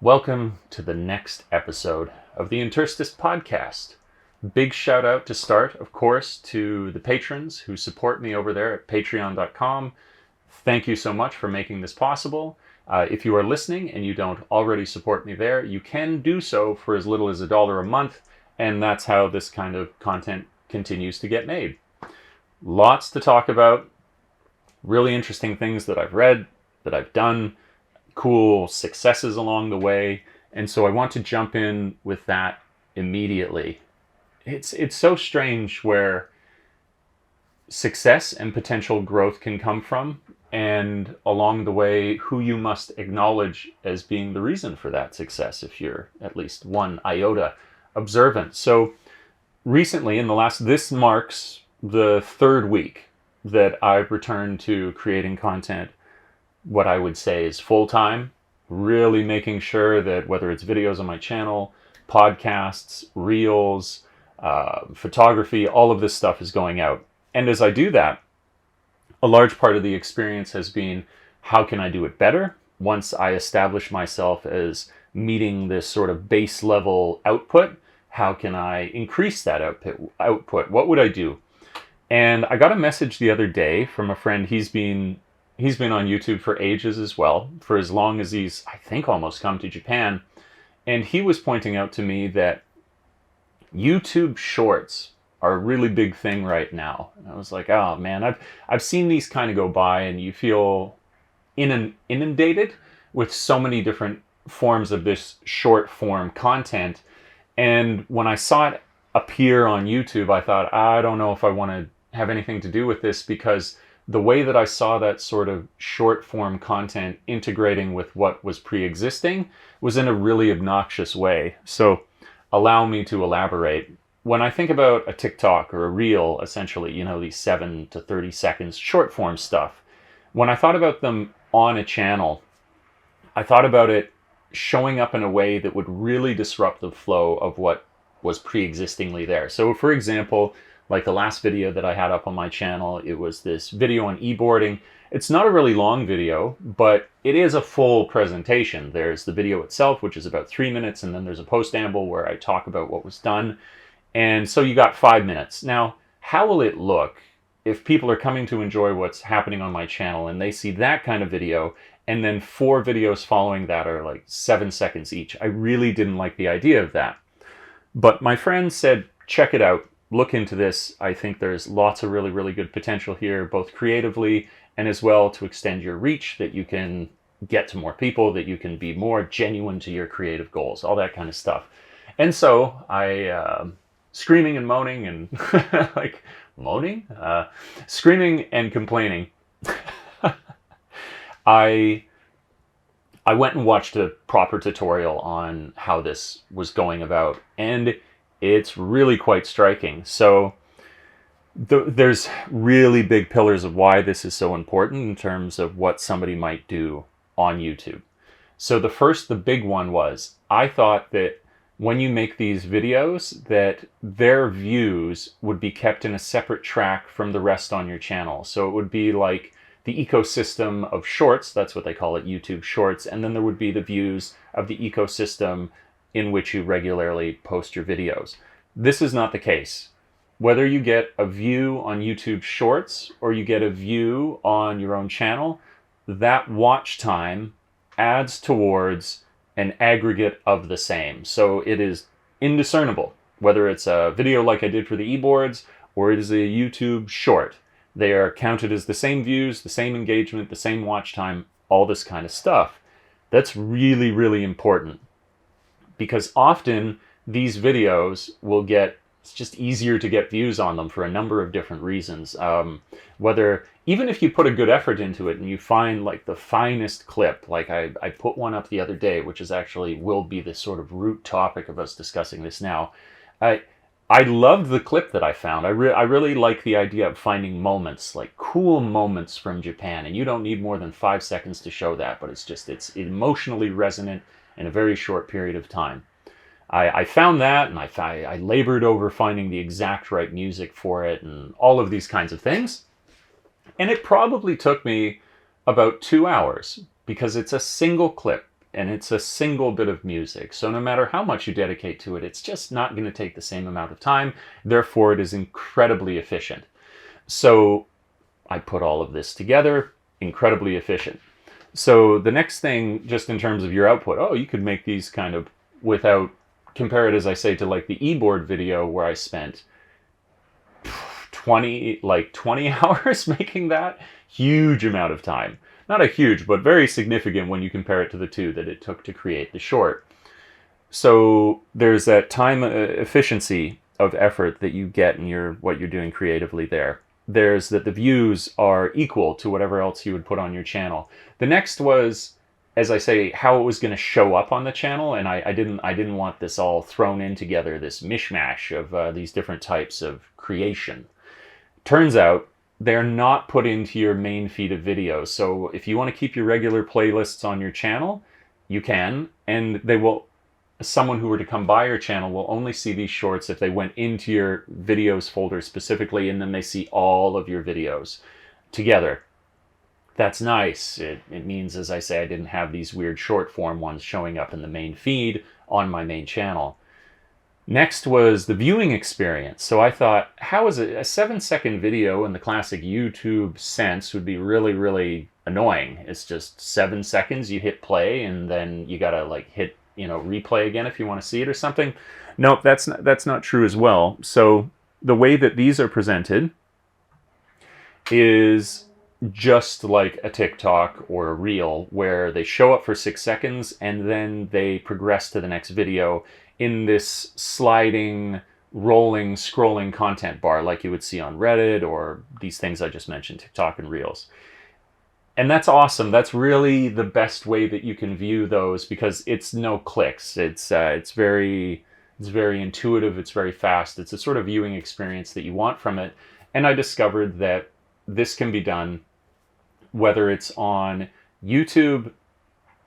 Welcome to the next episode of the Interstice podcast. Big shout out to start, of course, to the patrons who support me over there at patreon.com. Thank you so much for making this possible. If you are listening and you don't already support me there, you can do so for as little as $1 a month, and that's how this kind of content continues to get made. Lots to talk about, really interesting things that I've read, that I've done, cool successes along the way, and so I want to jump in with that immediately. It's so strange where success and potential growth can come from, and along the way who you must acknowledge as being the reason for that success if you're at least one iota observant. So recently, this marks the third week that I've returned to creating content, what I would say is full-time, really making sure that whether it's videos on my channel, podcasts, reels, photography, all of this stuff is going out. And as I do that, a large part of the experience has been, how can I do it better? Once I establish myself as meeting this sort of base level output, how can I increase that output? What would I do? And I got a message the other day from a friend. He's been on YouTube for ages as well, for as long as he's, I think, almost come to Japan. And he was pointing out to me that YouTube Shorts are a really big thing right now. And I was like, oh man, I've seen these kind of go by, and you feel inundated with so many different forms of this short form content. And when I saw it appear on YouTube, I thought, I don't know if I want to have anything to do with this, because the way that I saw that sort of short form content integrating with what was pre-existing was in a really obnoxious way. So allow me to elaborate. When I think about a TikTok or a reel, essentially, these 7 to 30 seconds short form stuff, when I thought about them on a channel, I thought about it showing up in a way that would really disrupt the flow of what was pre-existingly there. So for example, like the last video that I had up on my channel, it was this video on e-boarding. It's not a really long video, but it is a full presentation. There's the video itself, which is about 3 minutes, and then there's a post-amble where I talk about what was done. And so you got 5 minutes. Now, how will it look if people are coming to enjoy what's happening on my channel and they see that kind of video, and then 4 videos following that are like 7 seconds each? I really didn't like the idea of that. But my friend said, check it out. Look into this. I think there's lots of really, really good potential here, both creatively and as well to extend your reach, that you can get to more people, that you can be more genuine to your creative goals, all that kind of stuff. And so I, screaming and moaning and screaming and complaining, I went and watched a proper tutorial on how this was going about, and it's really quite striking. So there's really big pillars of why this is so important in terms of what somebody might do on YouTube. So the big one was, I thought that when you make these videos, that their views would be kept in a separate track from the rest on your channel. So it would be like the ecosystem of shorts, that's what they call it, YouTube Shorts, and then there would be the views of the ecosystem in which you regularly post your videos. This is not the case. Whether you get a view on YouTube Shorts or you get a view on your own channel, that watch time adds towards an aggregate of the same. So it is indiscernible whether it's a video like I did for the e-boards or it is a YouTube short. They are counted as the same views, the same engagement, the same watch time, all this kind of stuff. That's really, really important, because often these videos will it's just easier to get views on them for a number of different reasons. Even if you put a good effort into it and you find like the finest clip, like I put one up the other day, which will be the sort of root topic of us discussing this now. I loved the clip that I found. I really like the idea of finding moments, like cool moments from Japan, and you don't need more than 5 seconds to show that, but it's emotionally resonant in a very short period of time. I found that, and I labored over finding the exact right music for it and all of these kinds of things. And it probably took me about 2 hours, because it's a single clip. and it's a single bit of music. So no matter how much you dedicate to it, it's just not going to take the same amount of time. Therefore, it is incredibly efficient. So I put all of this together, incredibly efficient. So the next thing, just in terms of your output, oh, you could make these kind of without, compare it, as I say, to like the e-board video where I spent 20 hours making that. Huge amount of time. Not a huge, but very significant when you compare it to the 2 that it took to create the short. So there's that time efficiency of effort that you get in what you're doing creatively there. There's that the views are equal to whatever else you would put on your channel. The next was, as I say, how it was going to show up on the channel, and I didn't want this all thrown in together, this mishmash of these different types of creation. Turns out they're not put into your main feed of videos. So if you want to keep your regular playlists on your channel, you can, and they will. Someone who were to come by your channel will only see these shorts if they went into your videos folder specifically, and then they see all of your videos together. That's nice. It means, as I say, I didn't have these weird short form ones showing up in the main feed on my main channel. Next was the viewing experience. So I thought, how is it a 7-second video in the classic YouTube sense would be really, really annoying. It's just 7 seconds, you hit play, and then you gotta like hit, replay again if you want to see it or something. Nope, that's not true as well. So the way that these are presented is just like a TikTok or a Reel, where they show up for 6 seconds and then they progress to the next video in this sliding, rolling, scrolling content bar like you would see on Reddit or these things I just mentioned, TikTok and Reels. And that's awesome. That's really the best way that you can view those, because it's no clicks. It's very intuitive. It's very fast. It's a sort of viewing experience that you want from it. And I discovered that this can be done whether it's on YouTube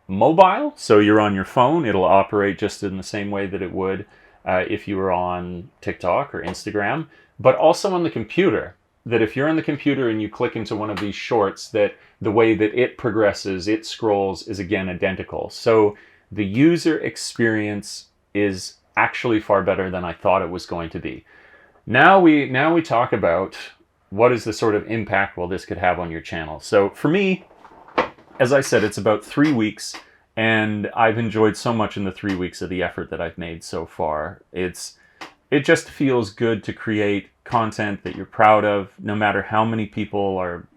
mobile, so you're on your phone, it'll operate just in the same way that it would if you were on TikTok or Instagram, but also on the computer. That if you're on the computer and you click into one of these shorts, that the way that it progresses, it scrolls, is again identical. So the user experience is actually far better than I thought it was going to be. Now we talk about what is the sort of impact this could have on your channel. So for me, as I said, it's about 3 weeks, and I've enjoyed so much in the 3 weeks of the effort that I've made so far. It just feels good to create content that you're proud of, no matter how many people are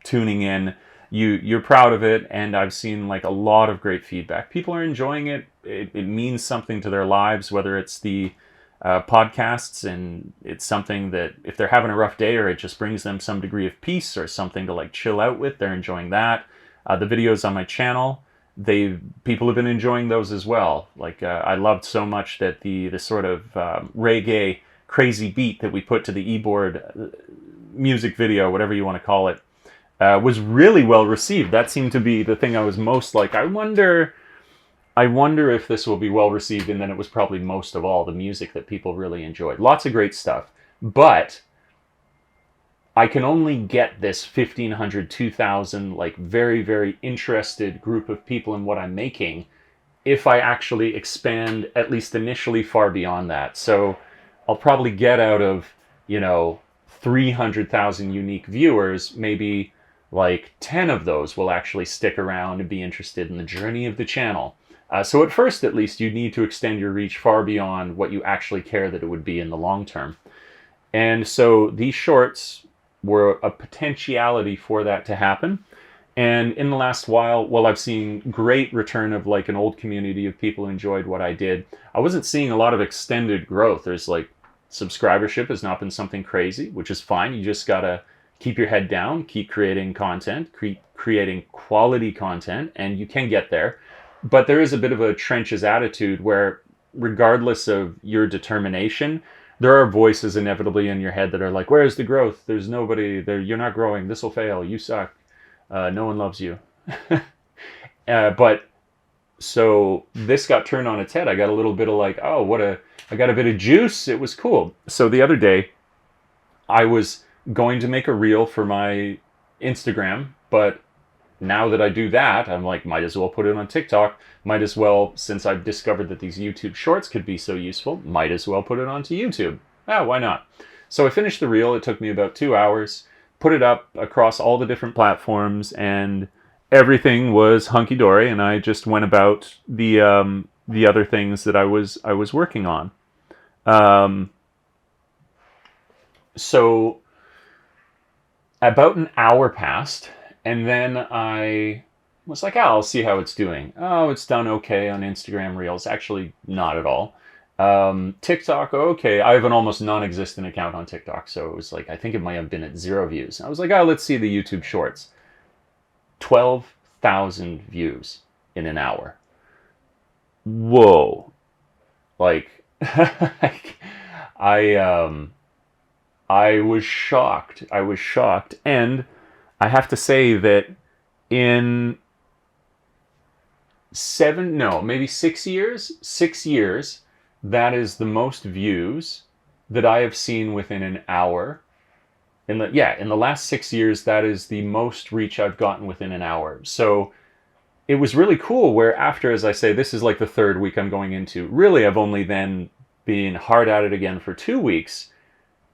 tuning in. You're proud of it, and I've seen like a lot of great feedback. People are enjoying it. It means something to their lives, whether it's the podcasts, and it's something that if they're having a rough day or it just brings them some degree of peace or something to like chill out with, they're enjoying that. The videos on my channel, people have been enjoying those as well. Like I loved so much that the sort of reggae crazy beat that we put to the e-board music video, whatever you want to call it, was really well received. That seemed to be the thing I was most like, I wonder if this will be well received. And then it was probably most of all the music that people really enjoyed. Lots of great stuff. But I can only get this 1,500, 2,000, like very, very interested group of people in what I'm making if I actually expand, at least initially, far beyond that. So I'll probably get out of, 300,000 unique viewers, maybe like 10 of those will actually stick around and be interested in the journey of the channel. So at first, at least, you need to extend your reach far beyond what you actually care that it would be in the long term. And so these shorts were a potentiality for that to happen. And in the last while, I've seen great return of like an old community of people who enjoyed what I did. I wasn't seeing a lot of extended growth. There's like subscribership has not been something crazy, which is fine. You just gotta keep your head down, keep creating content, creating quality content, and you can get there. But there is a bit of a trenches attitude where regardless of your determination, there are voices inevitably in your head that are like, where's the growth? There's nobody there. You're not growing. This will fail. You suck. No one loves you. But so this got turned on its head. I got a little bit of like, I got a bit of juice. It was cool. So the other day I was going to make a reel for my Instagram, but now that I do that, I'm like, might as well put it on TikTok. Might as well, since I've discovered that these YouTube shorts could be so useful, might as well put it onto YouTube. Why not? So I finished the reel. It took me about 2 hours, put it up across all the different platforms, and everything was hunky-dory, and I just went about the other things that I was working on. So about an hour passed, and then I was like, I'll see how it's doing. Oh, it's done okay on Instagram Reels. Actually, not at all. TikTok, okay. I have an almost non-existent account on TikTok, so it was like, I think it might have been at 0 views. I was like, let's see the YouTube Shorts. 12,000 views in an hour. Whoa. Like, I was shocked. And I have to say that in 6 years, that is the most views that I have seen within an hour. In the last 6 years, that is the most reach I've gotten within an hour. So it was really cool where after, as I say, this is like the 3rd week I'm going into. Really, I've only then been hard at it again for 2 weeks.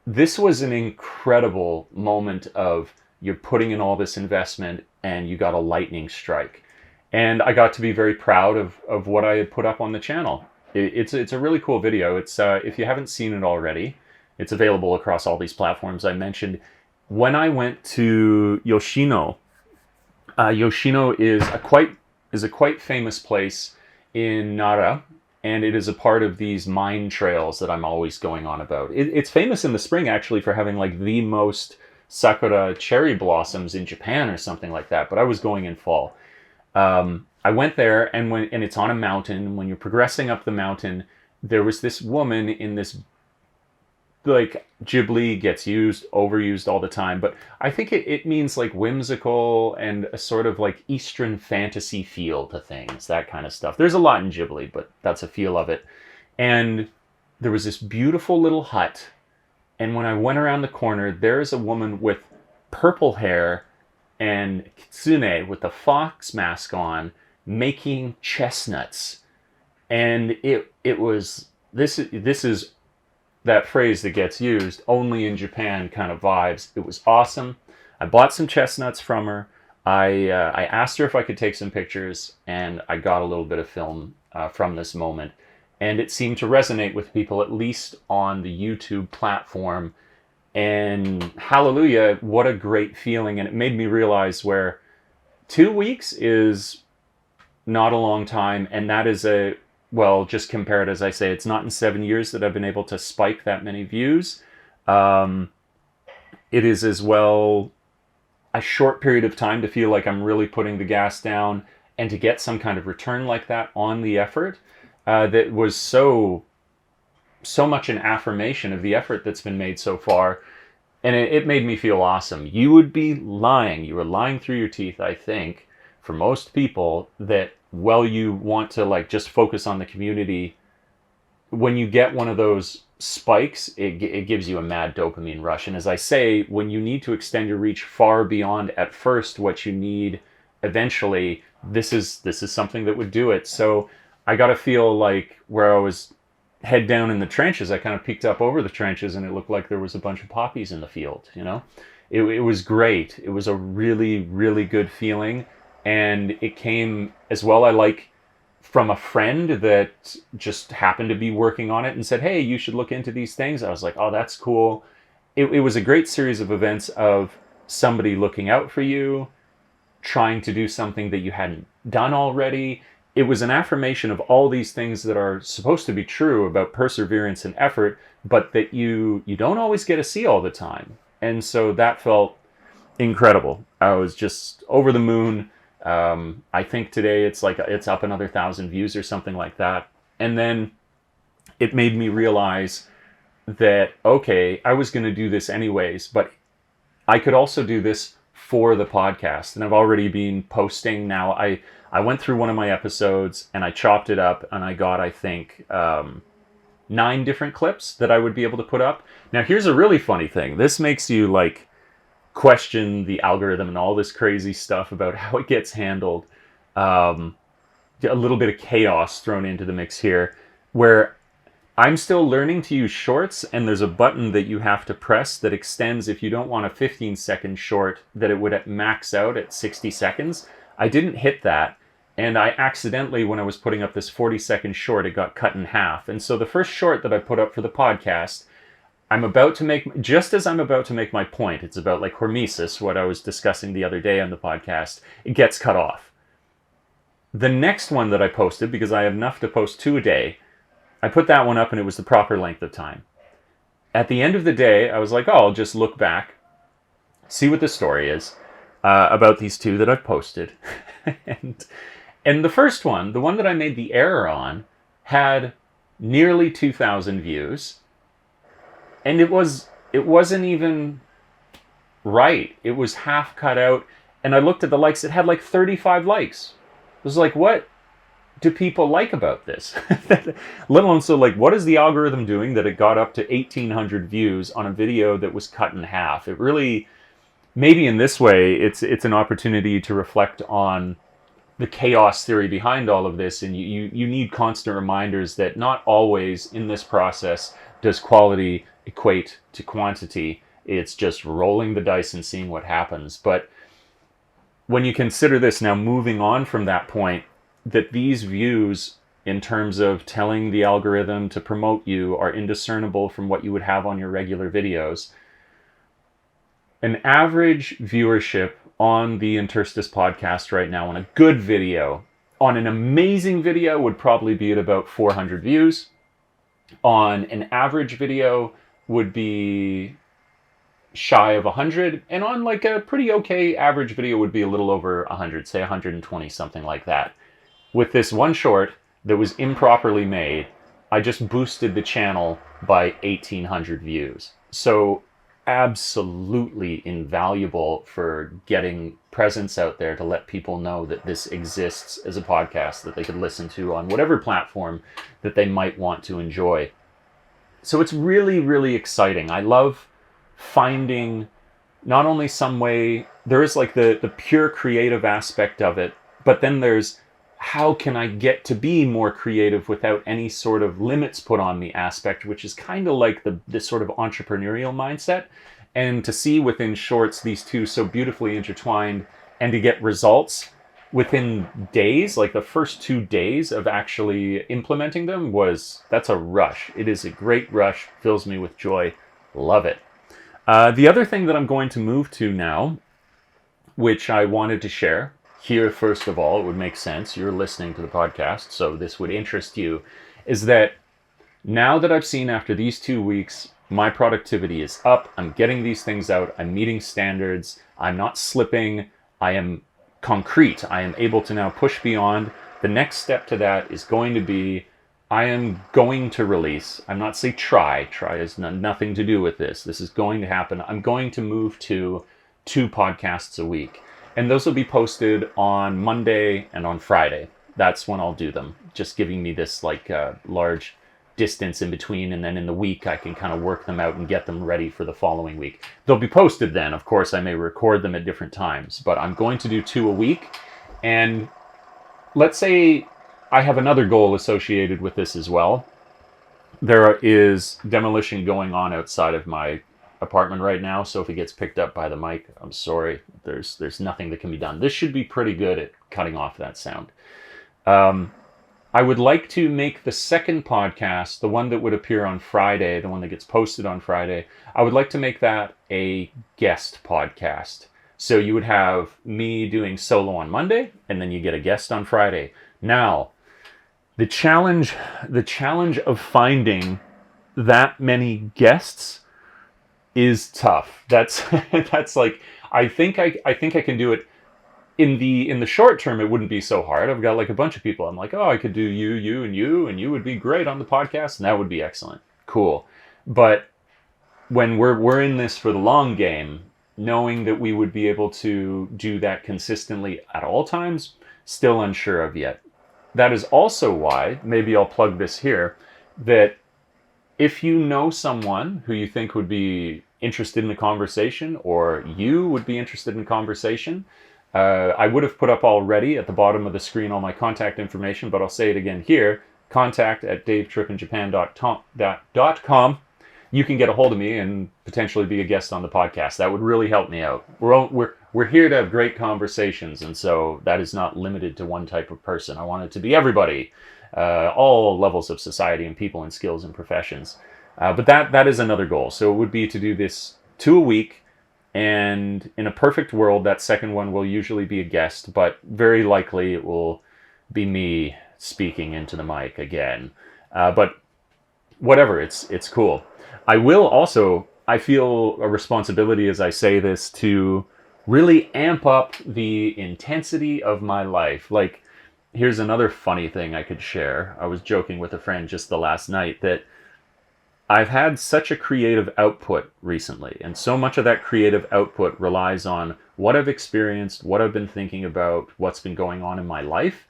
This was an incredible moment of you're putting in all this investment and you got a lightning strike. And I got to be very proud of what I had put up on the channel. It's a really cool video. It's if you haven't seen it already, it's available across all these platforms I mentioned. When I went to Yoshino, Yoshino is a quite famous place in Nara, and it is a part of these mine trails that I'm always going on about. It's famous in the spring, actually, for having like the most sakura cherry blossoms in Japan or something like that, but I was going in fall. I went there, and it's on a mountain. When you're progressing up the mountain, there was this woman in this, like, Ghibli gets overused all the time, but I think it means like whimsical and a sort of like Eastern fantasy feel to things, that kind of stuff. There's a lot in Ghibli, but that's a feel of it. And there was this beautiful little hut, and when I went around the corner, there's a woman with purple hair and kitsune with the fox mask on, making chestnuts. And it was, this is that phrase that gets used only in Japan kind of vibes. It was awesome. I bought some chestnuts from her. I asked her if I could take some pictures, and I got a little bit of film from this moment. And it seemed to resonate with people, at least on the YouTube platform. And hallelujah, what a great feeling. And it made me realize where 2 weeks is not a long time, and that is just compare it, as I say, it's not in 7 years that I've been able to spike that many views. It is as well a short period of time to feel like I'm really putting the gas down, and to get some kind of return like that on the effort that was so much an affirmation of the effort that's been made so far. And it made me feel awesome. You would be lying. You were lying through your teeth, I think, for most people, that you want to like just focus on the community. When you get one of those spikes, it gives you a mad dopamine rush. And as I say, when you need to extend your reach far beyond at first what you need eventually, this is something that would do it. So I got to feel like where I was head down in the trenches, I kind of peeked up over the trenches, and it looked like there was a bunch of poppies in the field. It was great. It was a really, really good feeling. And it came as well, I like, from a friend that just happened to be working on it and said, hey, you should look into these things. I was like, oh, that's cool. It was a great series of events of somebody looking out for you, trying to do something that you hadn't done already. It was an affirmation of all these things that are supposed to be true about perseverance and effort, but that you don't always get to see all the time. And so that felt incredible. I was just over the moon. I think today it's up another 1,000 views or something like that. And then it made me realize that, okay, I was going to do this anyways, but I could also do this for the podcast. And I've already been posting now. I went through one of my episodes and I chopped it up, and I got, I think, 9 different clips that I would be able to put up. Now, here's a really funny thing. This makes you like question the algorithm and all this crazy stuff about how it gets handled. A little bit of chaos thrown into the mix here, where I'm still learning to use shorts, and there's a button that you have to press that extends if you don't want a 15-second short, that it would max out at 60 seconds. I didn't hit that, and I accidentally, when I was putting up this 40-second short, it got cut in half. And so the first short that I put up for the podcast, just as I'm about to make my point, it's about like hormesis, what I was discussing the other day on the podcast, it gets cut off. The next one that I posted, because I have enough to post 2 a day, I put that one up and it was the proper length of time. At the end of the day, I was like, I'll just look back, see what the story is about these 2 that I've posted. and the first one, the one that I made the error on, had nearly 2,000 views. And it wasn't even right. It was half cut out. And I looked at the likes. It had like 35 likes. It was like, what do people like about this? Let alone, so like, what is the algorithm doing that it got up to 1,800 views on a video that was cut in half? It really, maybe in this way, it's an opportunity to reflect on the chaos theory behind all of this. And you need constant reminders that not always in this process does quality equate to quantity. It's just rolling the dice and seeing what happens. But when you consider this now, moving on from that point, that these views, in terms of telling the algorithm to promote you, are indiscernible from what you would have on your regular videos. An average viewership on the Interstice podcast right now on a good video, on an amazing video, would probably be at about 400 views. On an average video would be shy of 100, and on like a pretty okay average video would be a little over 100, say 120, something like that. With this one short that was improperly made, I just boosted the channel by 1,800 views. So absolutely invaluable for getting presence out there to let people know that this exists as a podcast that they could listen to on whatever platform that they might want to enjoy. So it's really, really exciting. I love finding not only some way, there is like the pure creative aspect of it, but then there's how can I get to be more creative without any sort of limits put on me aspect, which is kind of like the sort of entrepreneurial mindset. And to see within shorts these two so beautifully intertwined, and to get results within days, like the first 2 days of actually implementing them, that's a rush. It is a great rush, fills me with joy, love it. The other thing that I'm going to move to now, which I wanted to share here, first of all, it would make sense. You're listening to the podcast, so this would interest you, is that now that I've seen after these 2 weeks, my productivity is up. I'm getting these things out. I'm meeting standards. I'm not slipping. I am concrete. I am able to now push beyond. The next step to that is going to be, I am going to release. I'm not saying try. Try has nothing to do with this. This is going to happen. I'm going to move to 2 podcasts a week. And those will be posted on Monday and on Friday. That's when I'll do them. Just giving me this like large distance in between. And then in the week, I can kind of work them out and get them ready for the following week. They'll be posted then. Of course, I may record them at different times. But I'm going to do 2 a week. And let's say I have another goal associated with this as well. There is demolition going on outside of my apartment right now, so if it gets picked up by the mic, I'm sorry. There's nothing that can be done. This should be pretty good at cutting off that sound. I would like to make the second podcast, the one that would appear on Friday, the one that gets posted on Friday, I would like to make that a guest podcast. So you would have me doing solo on Monday, and then you get a guest on Friday. Now, the challenge of finding that many guests is tough. That's like, I think I can do it in the short term. It wouldn't be so hard. I've got like a bunch of people. I'm like, oh, I could do you, and you would be great on the podcast, and that would be excellent. Cool. But when we're in this for the long game, knowing that we would be able to do that consistently at all times, still unsure of yet. That is also why, maybe I'll plug this here, that if you know someone who you think would be interested in a conversation, or you would be interested in conversation, I would have put up already at the bottom of the screen all my contact information, but I'll say it again here, contact@davetrippinjapan.com. You can get a hold of me and potentially be a guest on the podcast. That would really help me out. We're here to have great conversations, and so that is not limited to one type of person. I want it to be everybody, all levels of society and people and skills and professions. But that is another goal. So it would be to do this 2 a week, and in a perfect world, that second one will usually be a guest, but very likely it will be me speaking into the mic again. But whatever, it's cool. I feel a responsibility as I say this to really amp up the intensity of my life. Like, here's another funny thing I could share. I was joking with a friend just the last night that I've had such a creative output recently, and so much of that creative output relies on what I've experienced, what I've been thinking about, what's been going on in my life,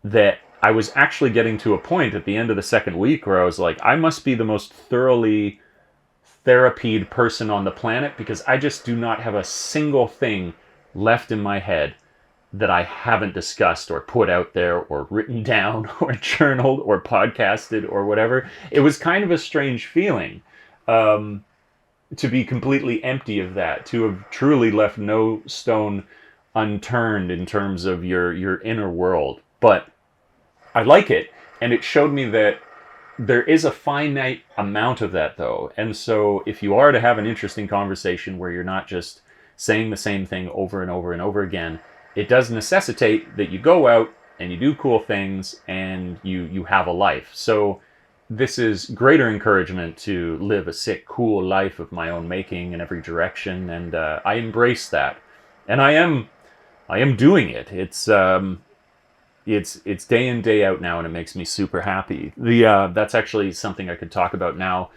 that I was actually getting to a point at the end of the second week where I was like, I must be the most thoroughly therapied person on the planet, because I just do not have a single thing left in my head that I haven't discussed or put out there or written down or journaled or podcasted or whatever. It was kind of a strange feeling to be completely empty of that, to have truly left no stone unturned in terms of your inner world. But I like it, and it showed me that there is a finite amount of that, though. And so if you are to have an interesting conversation where you're not just saying the same thing over and over and over again, it does necessitate that you go out and you do cool things and you have a life. So this is greater encouragement to live a sick, cool life of my own making in every direction, and I embrace that. And I am doing it. It's day in, day out now, and it makes me super happy. That's actually something I could talk about now.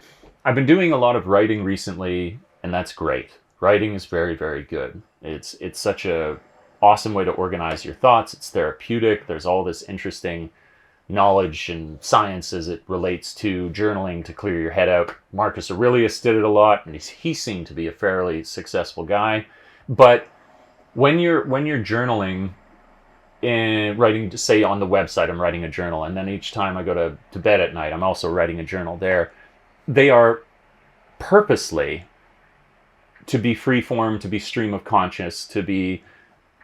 I've been doing a lot of writing recently, and that's great. Writing is very, very good. It's such a awesome way to organize your thoughts. It's therapeutic. There's all this interesting knowledge and science as it relates to journaling to clear your head out. Marcus Aurelius did it a lot, and he seemed to be a fairly successful guy. But when you're journaling, in writing, say on the website, I'm writing a journal, and then each time I go to bed at night, I'm also writing a journal there. They are purposely to be freeform, to be stream of conscious, to be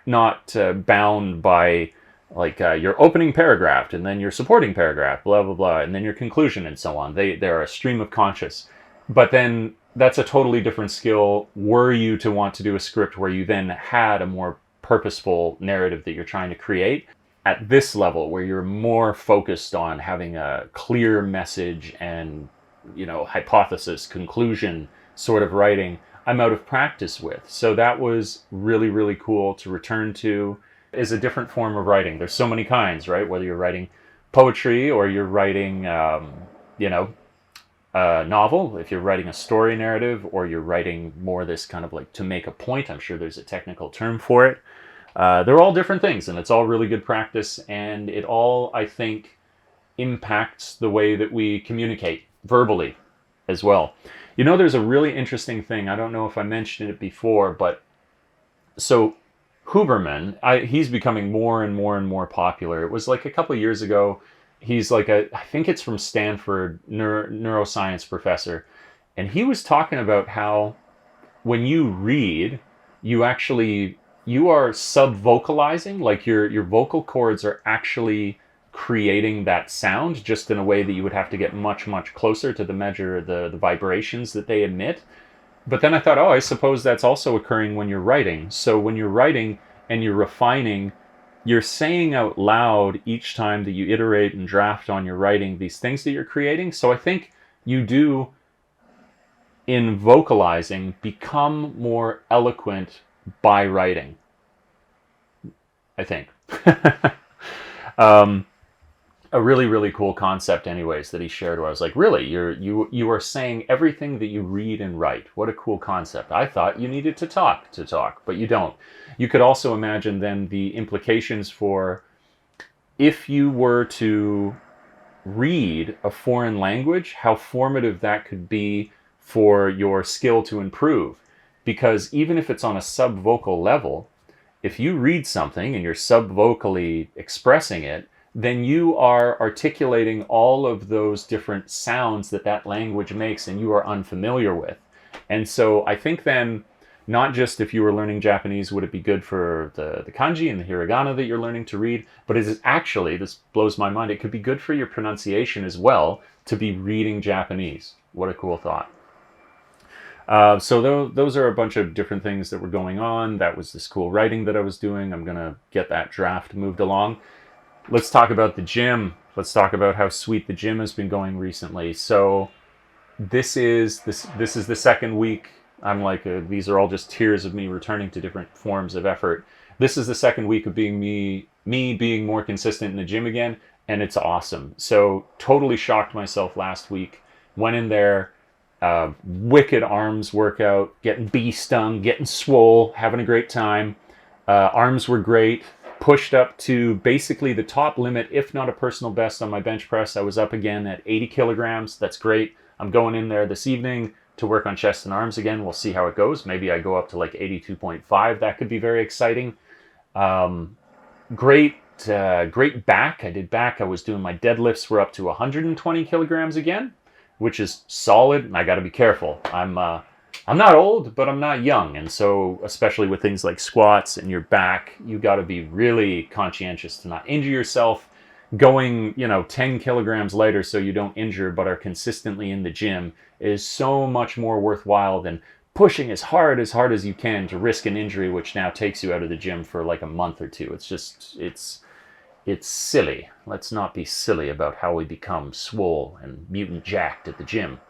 not bound by like your opening paragraph and then your supporting paragraph, blah, blah, blah, and then your conclusion and so on. They're a stream of conscious. But then that's a totally different skill were you to want to do a script where you then had a more purposeful narrative that you're trying to create. At this level, where you're more focused on having a clear message and, hypothesis, conclusion sort of writing, I'm out of practice with. So that was really, really cool to return to. Is a different form of writing. There's so many kinds, right? Whether you're writing poetry or you're writing, a novel, if you're writing a story narrative, or you're writing more this kind of like to make a point, I'm sure there's a technical term for it. They're all different things, and it's all really good practice, and it all, I think, impacts the way that we communicate verbally as well. There's a really interesting thing. I don't know if I mentioned it before, but so Huberman, he's becoming more and more and more popular. It was like a couple of years ago. He's like I think it's from Stanford, neuroscience professor. And he was talking about how when you read, you are sub-vocalizing, like your vocal cords are actually creating that sound just in a way that you would have to get much, much closer to the measure the vibrations that they emit. But then I thought, I suppose that's also occurring when you're writing. So when you're writing and you're refining, you're saying out loud each time that you iterate and draft on your writing these things that you're creating. So I think you do, in vocalizing, become more eloquent by writing. I think. A really, really cool concept anyways that he shared, where I was like, really, you are saying everything that you read and write. What a cool concept. I thought you needed to talk, but you don't. You could also imagine then the implications for if you were to read a foreign language, how formative that could be for your skill to improve. Because even if it's on a subvocal level, if you read something and you're subvocally expressing it, then you are articulating all of those different sounds that that language makes and you are unfamiliar with. And so I think then, not just if you were learning Japanese, would it be good for the kanji and the hiragana that you're learning to read, but it is actually, this blows my mind, it could be good for your pronunciation as well to be reading Japanese. What a cool thought. So those are a bunch of different things that were going on. That was this cool writing that I was doing. I'm going to get that draft moved along. Let's talk about the gym. Let's talk about how sweet the gym has been going recently. So this is the second week. I'm like, these are all just tears of me returning to different forms of effort. This is the second week of being me being more consistent in the gym again, and it's awesome. So totally shocked myself last week. Went in there, wicked arms workout, getting bee stung, getting swole, having a great time. Arms were great. Pushed up to basically the top limit, if not a personal best on my bench press. I was up again at 80 kilograms. That's great. I'm going in there this evening to work on chest and arms again. We'll see how it goes. Maybe I go up to like 82.5. That could be very exciting. Great back. I did back. I was doing my deadlifts. We're up to 120 kilograms again, which is solid. And I got to be careful. I'm not old, but I'm not young. And so, especially with things like squats and your back, you got to be really conscientious to not injure yourself. Going, 10 kilograms lighter so you don't injure, but are consistently in the gym is so much more worthwhile than pushing as hard as you can to risk an injury, which now takes you out of the gym for like a month or two. It's just, it's silly. Let's not be silly about how we become swole and mutant jacked at the gym.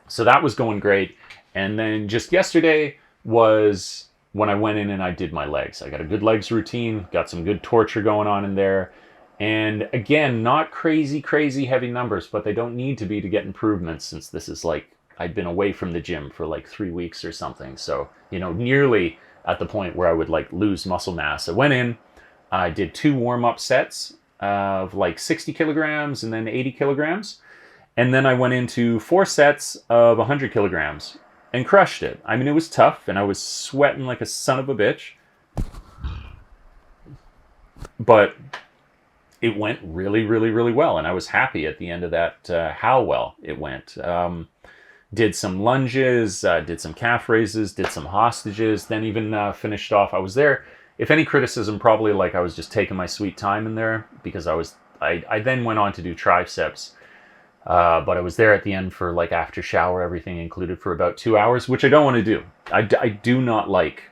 So that was going great. And then just yesterday was when I went in and I did my legs. I got a good legs routine, got some good torture going on in there. And again, not crazy heavy numbers, but they don't need to be to get improvements, since this is like, I'd been away from the gym for like 3 weeks or something. So, nearly at the point where I would like lose muscle mass. I went in, I did 2 warm-up sets of like 60 kilograms and then 80 kilograms. And then I went into 4 sets of 100 kilograms and crushed it. I mean, it was tough and I was sweating like a son of a bitch. But it went really well, and I was happy at the end of that how well it went. Did some lunges, did some calf raises, did some hostages, then even finished off. I was there, if any criticism, probably like I was just taking my sweet time in there, because I then went on to do triceps, but I was there at the end for like after shower, everything included, for about 2 hours, which I don't want to do. I do not like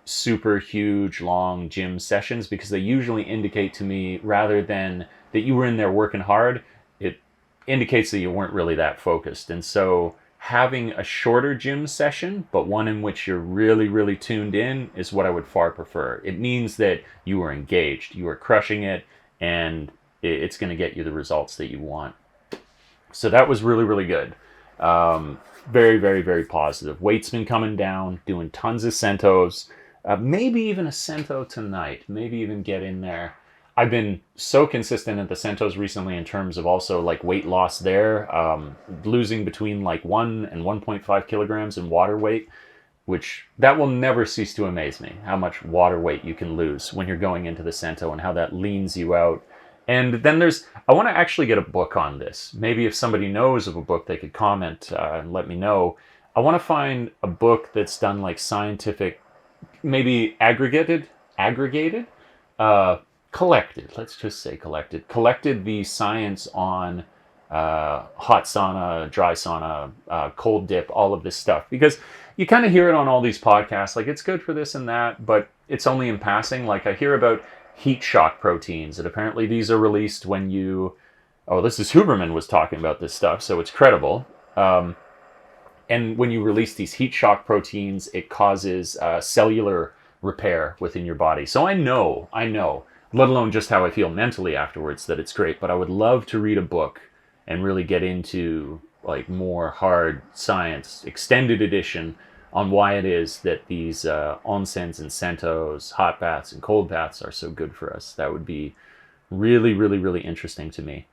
super huge long gym sessions, because they usually indicate to me, rather than that you were in there working hard, it indicates that you weren't really that focused. And so having a shorter gym session, but one in which you're really tuned in, is what I would far prefer. It means that you are engaged, you are crushing it, and it's going to get you the results that you want. So that was really good. Very positive. Weight's been coming down, doing tons of centos. Maybe even a cento tonight. Maybe even get in there. I've been so consistent at the centos recently in terms of also like weight loss there. Losing between like 1 and 1.5 kilograms in water weight, which that will never cease to amaze me, how much water weight you can lose when you're going into the cento and how that leans you out. And then I want to actually get a book on this. Maybe if somebody knows of a book, they could comment and let me know. I want to find a book that's done like scientific, maybe aggregated, collected, let's just say collected the science on hot sauna, dry sauna, cold dip, all of this stuff. Because you kind of hear it on all these podcasts, like it's good for this and that, but it's only in passing. Like I hear about heat shock proteins, and apparently these are released when this is Huberman was talking about this stuff, so it's credible. And when you release these heat shock proteins, it causes cellular repair within your body. So I know, let alone just how I feel mentally afterwards, that it's great. But I would love to read a book and really get into like more hard science, extended edition, on why it is that these onsens and sentos, hot baths and cold baths are so good for us. That would be really interesting to me.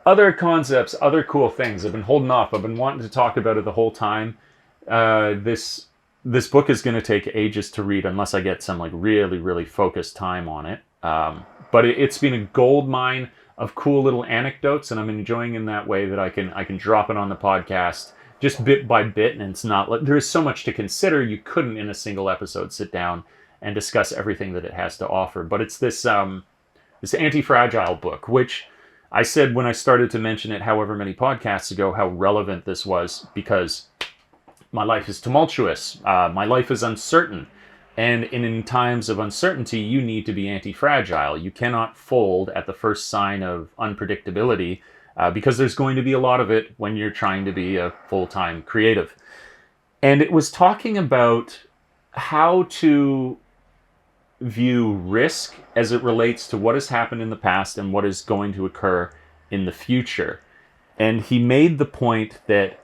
other concepts, other cool things. I've been holding off. I've been wanting to talk about it the whole time. This book is going to take ages to read unless I get some like really, really focused time on it. But it's been a gold mine of cool little anecdotes, and I'm enjoying in that way that I can drop it on the podcast just bit by bit, and it's not like there's so much to consider. You couldn't in a single episode sit down and discuss everything that it has to offer. But it's this Antifragile book, which I said when I started to mention it however many podcasts ago how relevant this was, because my life is tumultuous. My life is uncertain. And in times of uncertainty, you need to be anti-fragile. You cannot fold at the first sign of unpredictability because there's going to be a lot of it when you're trying to be a full-time creative. And it was talking about how to view risk as it relates to what has happened in the past and what is going to occur in the future. And he made the point that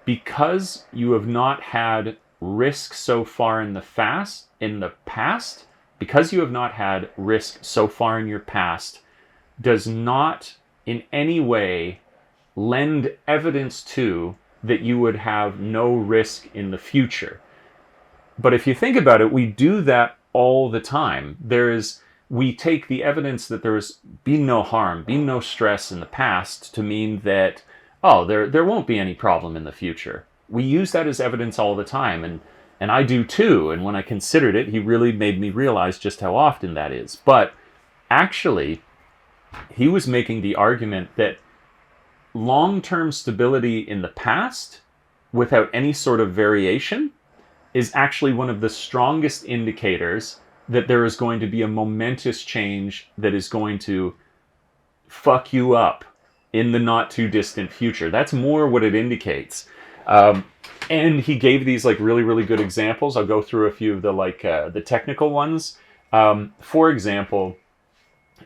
because you have not had risk so far in the past, because you have not had risk so far in your past, does not in any way lend evidence to that you would have no risk in the future. But if you think about it, we do that all the time. We take the evidence that there's been no harm, been no stress in the past to mean that, oh, there won't be any problem in the future. We use that as evidence all the time, and I do too. And when I considered it, he really made me realize just how often that is. But actually, he was making the argument that long-term stability in the past, without any sort of variation, is actually one of the strongest indicators that there is going to be a momentous change that is going to fuck you up in the not too distant future. That's more what it indicates. And he gave these like really, really good examples. I'll go through a few of the technical ones. For example,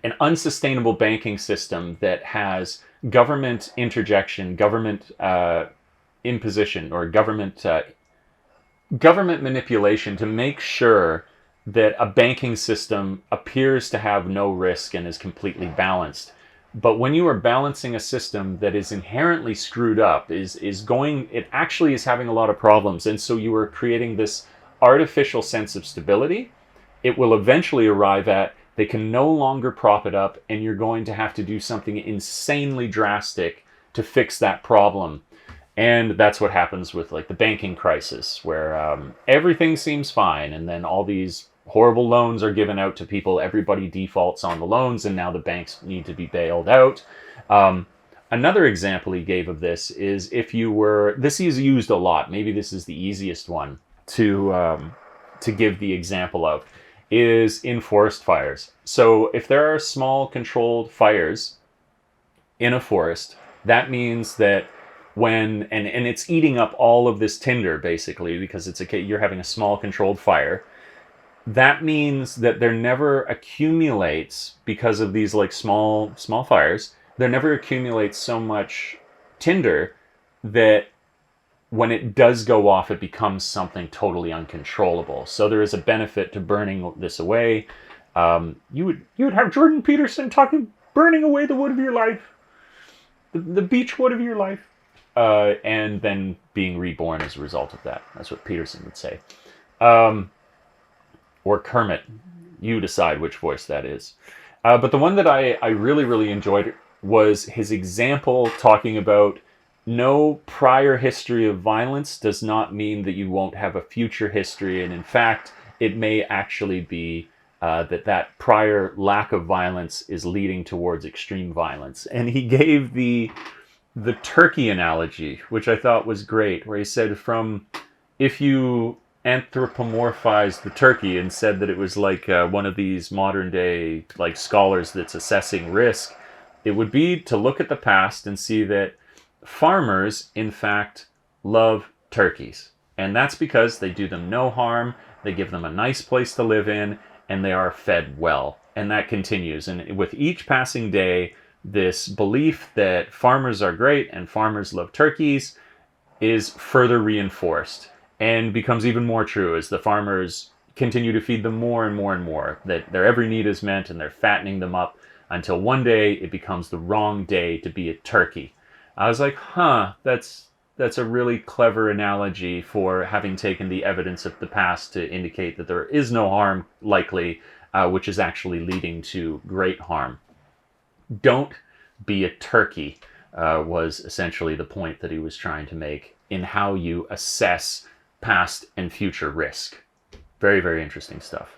an unsustainable banking system that has government interjection, government imposition, or government manipulation to make sure that a banking system appears to have no risk and is completely balanced. But when you are balancing a system that is inherently screwed up, it actually is having a lot of problems, and so you are creating this artificial sense of stability, it will eventually arrive at they can no longer prop it up, and you're going to have to do something insanely drastic to fix that problem. And that's what happens with like the banking crisis, where everything seems fine, and then all these horrible loans are given out to people. Everybody defaults on the loans, and now the banks need to be bailed out. Another example he gave of this is this is used a lot. Maybe this is the easiest one to give the example of, is in forest fires. So if there are small controlled fires in a forest, that means that when it's eating up all of this tinder basically, because you're having a small controlled fire. That means that there never accumulates, because of these like small fires, there never accumulates so much tinder that when it does go off, it becomes something totally uncontrollable. So there is a benefit to burning this away. You would have Jordan Peterson talking, burning away the wood of your life, the beech wood of your life, and then being reborn as a result of that. That's what Peterson would say. Or Kermit. You decide which voice that is. But the one that I really, really enjoyed was his example talking about no prior history of violence does not mean that you won't have a future history. And in fact, it may actually be that prior lack of violence is leading towards extreme violence. And he gave the turkey analogy, which I thought was great, where he said if you anthropomorphized the turkey and said that it was like one of these modern day like scholars that's assessing risk, it would be to look at the past and see that farmers in fact love turkeys, and that's because they do them no harm, they give them a nice place to live in, and they are fed well. And that continues, and with each passing day this belief that farmers are great and farmers love turkeys is further reinforced and becomes even more true as the farmers continue to feed them more and more and more, that their every need is met and they're fattening them up until one day it becomes the wrong day to be a turkey. I was like, that's a really clever analogy for having taken the evidence of the past to indicate that there is no harm likely, which is actually leading to great harm. Don't be a turkey, was essentially the point that he was trying to make in how you assess past and future risk. Very, very interesting stuff.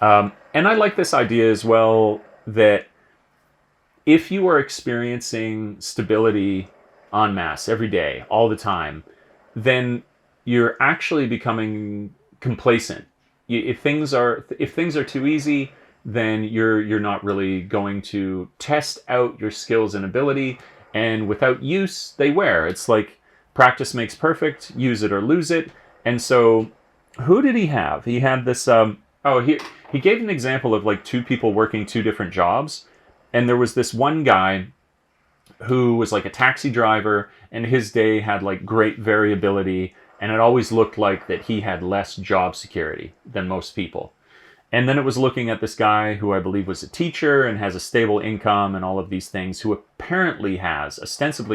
And I like this idea as well that if you are experiencing stability en masse every day, all the time, then you're actually becoming complacent. If things are too easy, then you're not really going to test out your skills and ability. And without use, they wear. It's like practice makes perfect. Use it or lose it. And so, who did he have? He had this. He gave an example of like two people working two different jobs, and there was this one guy who was like a taxi driver, and his day had like great variability, and it always looked like that he had less job security than most people. And then it was looking at this guy who I believe was a teacher and has a stable income and all of these things, who ostensibly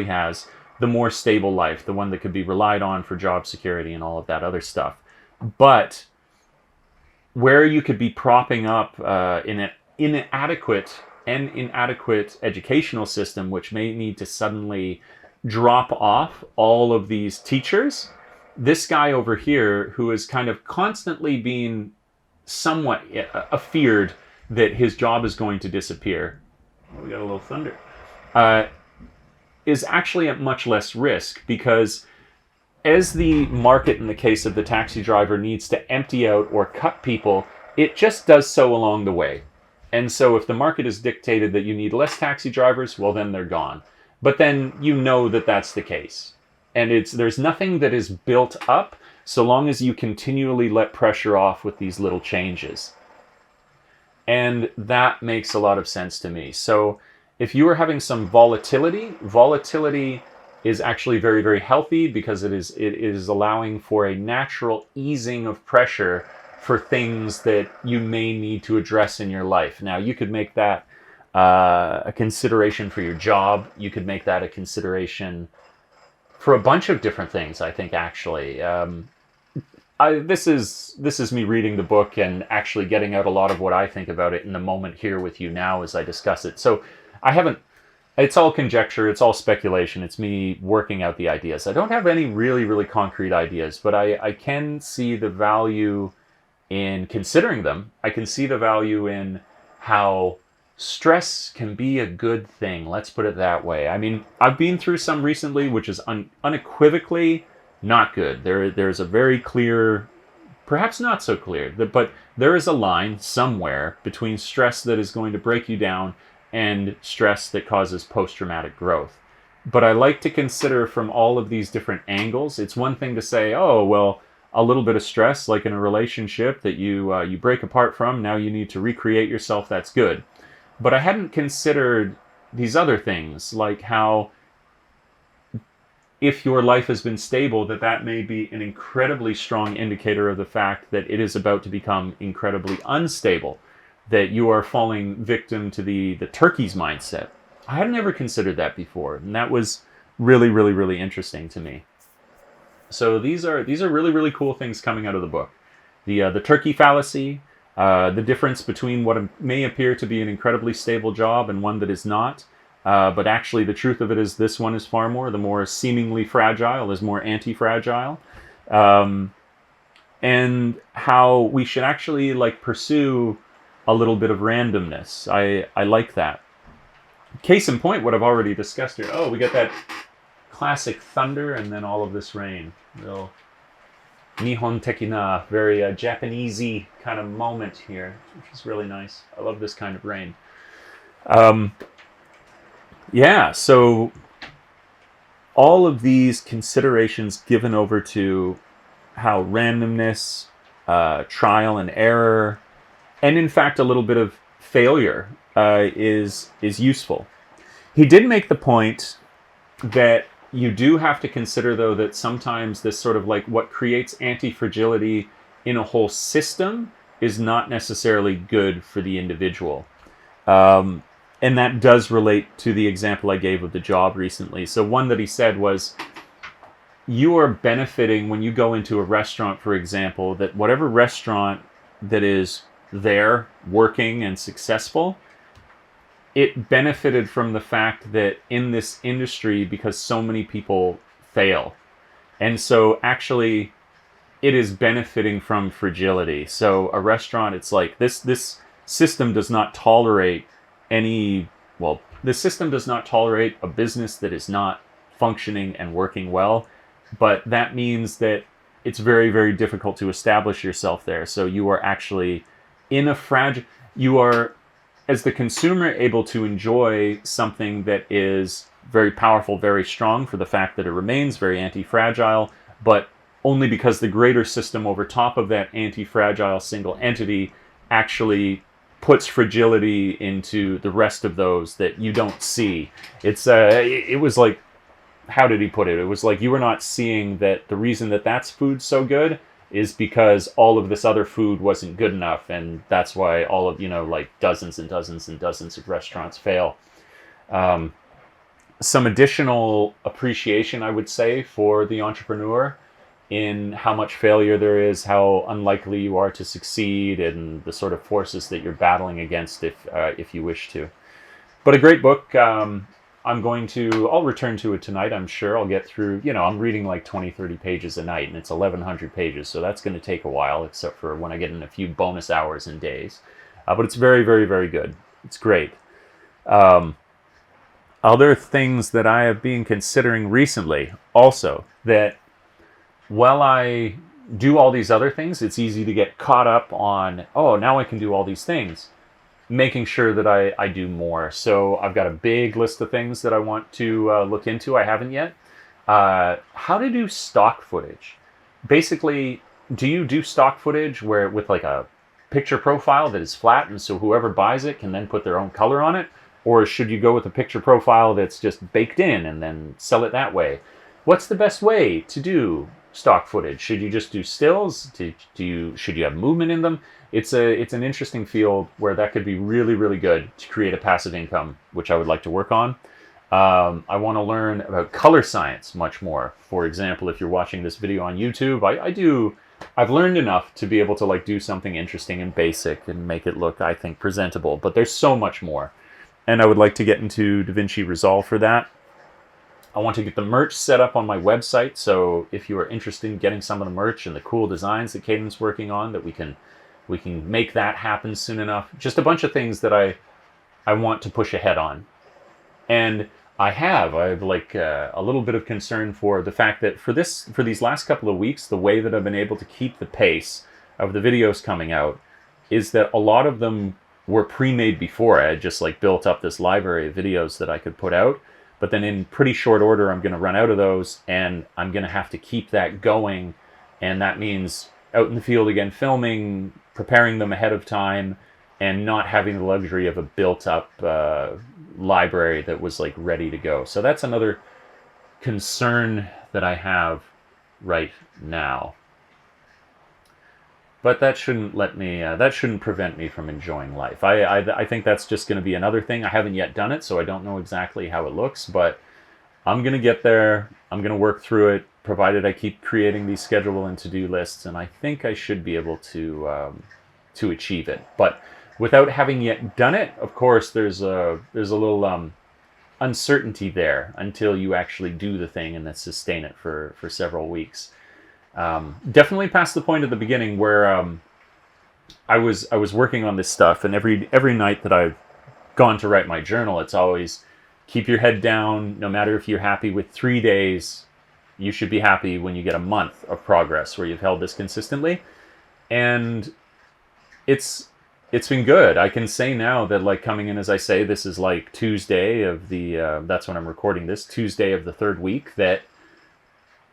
has the more stable life, the one that could be relied on for job security and all of that other stuff. But where you could be propping up in an inadequate educational system, which may need to suddenly drop off all of these teachers, this guy over here, who is kind of constantly being somewhat afeared that his job is going to disappear, we got a little thunder, is actually at much less risk, because as the market in the case of the taxi driver needs to empty out or cut people, it just does so along the way. And so if the market has dictated that you need less taxi drivers, well, then they're gone. But then you know that that's the case. And there's nothing that is built up so long as you continually let pressure off with these little changes. And that makes a lot of sense to me. So if you are having some volatility is actually very, very healthy, because it is allowing for a natural easing of pressure for things that you may need to address in your life. Now, you could make that a consideration for your job. You could make that a consideration for a bunch of different things, I think, actually. This is me reading the book and actually getting out a lot of what I think about it in the moment here with you now as I discuss it. So it's all conjecture, it's all speculation, it's me working out the ideas. I don't have any really, really concrete ideas, but I can see the value in considering them. I can see the value in how stress can be a good thing. Let's put it that way. I mean, I've been through some recently, which is unequivocally not good. There's a very clear, perhaps not so clear, but there is a line somewhere between stress that is going to break you down and stress that causes post-traumatic growth. But I like to consider from all of these different angles. It's one thing to say, oh, well, a little bit of stress, like in a relationship that you break apart from, now you need to recreate yourself, that's good. But I hadn't considered these other things, like how if your life has been stable, that may be an incredibly strong indicator of the fact that it is about to become incredibly unstable, that you are falling victim to the turkey's mindset. I had never considered that before, and that was really, really, really interesting to me. So these are really, really cool things coming out of the book. The turkey fallacy, the difference between what may appear to be an incredibly stable job and one that is not, but actually the truth of it is this one is far more. The more seemingly fragile is more anti-fragile. And how we should actually pursue a little bit of randomness. I like that. Case in point, what I've already discussed here. Oh, we got that classic thunder and then all of this rain. Real Nihon tekina, very Japanesey kind of moment here, which is really nice. I love this kind of rain. Yeah, so all of these considerations given over to how randomness, trial and error, and in fact a little bit of failure is useful. He did make the point that you do have to consider, though, that sometimes this sort of what creates anti-fragility in a whole system is not necessarily good for the individual. And that does relate to the example I gave of the job recently. So one that he said was, you are benefiting when you go into a restaurant, for example, that whatever restaurant that is there working and successful, it benefited from the fact that in this industry, because so many people fail. And so actually it is benefiting from fragility. So a restaurant, it's like this system does not tolerate the system does not tolerate a business that is not functioning and working well. But that means that it's very, very difficult to establish yourself there. So you are actually in a you are, as the consumer, able to enjoy something that is very powerful, very strong for the fact that it remains very anti-fragile, but only because the greater system over top of that anti-fragile single entity actually puts fragility into the rest of those that you don't see. It was like, how did he put it? It was like you were not seeing that the reason that that's food so good is because all of this other food wasn't good enough, and that's why all of, like dozens and dozens and dozens of restaurants fail. Some additional appreciation, I would say, for the entrepreneur in how much failure there is, how unlikely you are to succeed, and the sort of forces that you're battling against if you wish to. But a great book. I'll return to it tonight, I'm sure. I'll get through, I'm reading like 20, 30 pages a night, and it's 1,100 pages, so that's going to take a while, except for when I get in a few bonus hours and days. But it's very, very, very good. It's great. Other things that I have been considering recently, also, that while I do all these other things, it's easy to get caught up on, oh, now I can do all these things. Making sure that I do more. So I've got a big list of things that I want to look into. I haven't yet. How to do stock footage. Basically, do you do stock footage with like a picture profile that is flat, and so whoever buys it can then put their own color on it? Or should you go with a picture profile that's just baked in and then sell it that way? What's the best way to do stock footage? Should you just do stills? Should you have movement in them? It's an interesting field where that could be really, really good to create a passive income, which I would like to work on. I want to learn about color science much more. For example, if you're watching this video on YouTube, I've learned enough to be able to like do something interesting and basic and make it look, I think, presentable. But there's so much more. And I would like to get into DaVinci Resolve for that. I want to get the merch set up on my website. So if you are interested in getting some of the merch and the cool designs that Caden's working on, that we can make that happen soon enough. Just a bunch of things that I want to push ahead on. And I have like a little bit of concern for the fact that for these last couple of weeks, the way that I've been able to keep the pace of the videos coming out is that a lot of them were pre-made before. I had just like built up this library of videos that I could put out. But then in pretty short order, I'm going to run out of those, and I'm going to have to keep that going. And that means out in the field again, filming, preparing them ahead of time, and not having the luxury of a built-up library that was like ready to go. So that's another concern that I have right now. But that shouldn't prevent me from enjoying life. I think that's just going to be another thing. I haven't yet done it, so I don't know exactly how it looks, but I'm going to get there. I'm going to work through it, provided I keep creating these schedule and to-do lists, and I think I should be able to achieve it. But without having yet done it, of course, there's a little uncertainty there until you actually do the thing and then sustain it for several weeks. Definitely past the point at the beginning where I was working on this stuff, and every night that I've gone to write my journal, it's always keep your head down. No matter if you're happy with 3 days, you should be happy when you get a month of progress where you've held this consistently. And it's been good. I can say now that, like, coming in, as I say, this is like Tuesday of the that's when I'm recording this, Tuesday of the third week, that